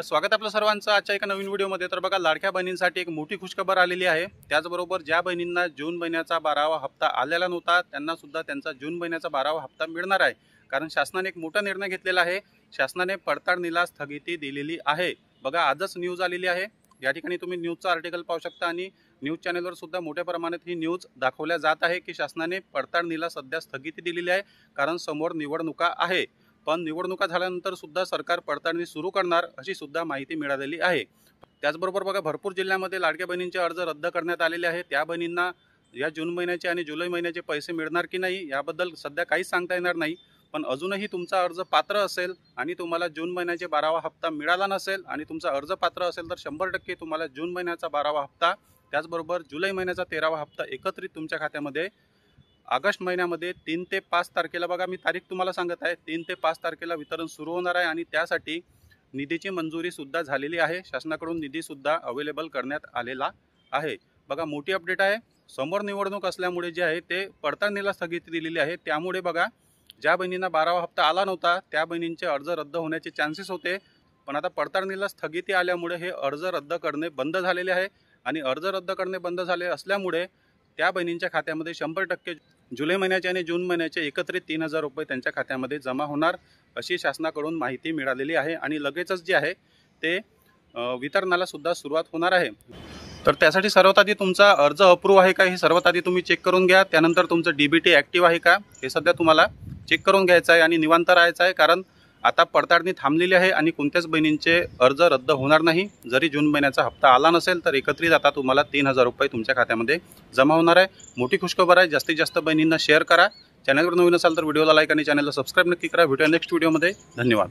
तर स्वागत आपलं सर्वांचं आजच्या एका नवीन व्हिडिओमध्ये। तर बघा, लाडक्या बहिणींसाठी एक मोठी खुशखबर आलेली आहे। त्याचबरोबर ज्या बहिणींना जून महिन्याचा 12वा हप्ता आलेला नव्हता त्यांना सुद्धा त्यांचा जून महिन्याचा 12वा हप्ता मिळणार आहे। कारण शासनाने एक मोठा निर्णय घेतलेला आहे। शासनाने पडताळणीला स्थगिती दिलेली आहे। बघा, आजच न्यूज आलेली आहे। या ठिकाणी तुम्ही न्यूजचा आर्टिकल पाहू शकता आणि न्यूज चॅनलवर सुद्धा मोठ्या प्रमाणात ही न्यूज दाखवल्या जात आहे की शासनाने पडताळणीला सध्या स्थगिती दिलेली आहे। कारण समोर निवडणुका आहे, पण निवडणुका झाल्यानंतर सुद्धा सरकार पडताळणी सुरू करणार अशी सुद्धा माहिती मिळालेली आहे। त्याचबरोबर बघा, भरपूर जिल्ह्यामध्ये लाडक्या बहिणींचे अर्ज रद्द करण्यात आलेले आहे। त्या बहिणींना या जून महिन्याचे आणि जुलै महिन्याचे पैसे मिळणार की नाही याबद्दल सध्या काहीच सांगता येणार नाही। पण अजूनही तुमचा अर्ज पात्र असेल आणि तुम्हाला जून महिन्याचे 12वा हप्ता मिळाला नसेल आणि तुमचा अर्ज पात्र असेल तर 100% तुम्हाला जून महिन्याचा 12वा हप्ता, त्याचबरोबर जुलै महिन्याचा 13वा हप्ता एकत्रित तुमच्या खात्यामध्ये ऑगस्ट महिन्यामध्ये 3 ते 5 तारखेला, बघा मी तारीख तुम्हाला सांगत आहे, 3 ते 5 तारखेला वितरण सुरू होणार आहे। आणि त्यासाठी निधीची मंजुरी सुद्धा झालेली आहे। शासनाकडून निधी सुद्धा अवेलेबल करण्यात आलेला आहे। बघा, मोठी अपडेट आहे। समोर निवडणूक असल्यामुळे जे आहे ते पडताळणीला स्थगिती दिलेली आहे। त्यामुळे बघा, ज्या बहिणींना 12वा हप्ता आला नव्हता त्या बहिणींचे अर्ज रद्द होण्याचे चान्सेस होते, पण आता पडताळणीला स्थगिती आल्यामुळे हे अर्ज रद्द करणे बंद झालेले आहे। आणि अर्ज रद्द करणे बंद झाले असल्यामुळे त्या बहिणींच्या खात्यामध्ये 100% जुलै महिन्याचे आणि जून महिन्याचे एकत्रित 3000 रुपये त्यांच्या खात्यामध्ये जमा होणार अशी शासनाकडून माहिती मिळालेली आहे। आणि लगेचच जे आहे ते वितरणाला सुद्धा सुरुवात होणार आहे। तर त्यासाठी सर्वात आधी तुमचा अर्ज अप्रूव्ह आहे का हे सर्वात आधी तुम्ही चेक करून घ्या। त्यानंतर तुमचं डीबीटी ॲक्टिव्ह आहे का हे सध्या तुम्हाला चेक करून घ्यायचं आहे आणि निवांत राहायचं आहे। कारण आता पडताळणी थांबलेली आहे आणि कोणत्याच बहिणींचे अर्ज रद्द होणार नाही। जरी जून महिन्याचा हप्ता आला नसेल तर एकत्रित आता तुम्हाला 3000 रुपये तुमच्या खात्यामध्ये जमा होणार आहे। मोठी खुशखबर आहे। जास्तीत जास्त बहिणींना शेअर करा। चॅनलवर नवीन असाल तर व्हिडिओला लाईक आणि चॅनलला सबस्क्राईब नक्की करा। भेटूया नेक्स्ट व्हिडिओमध्ये। धन्यवाद।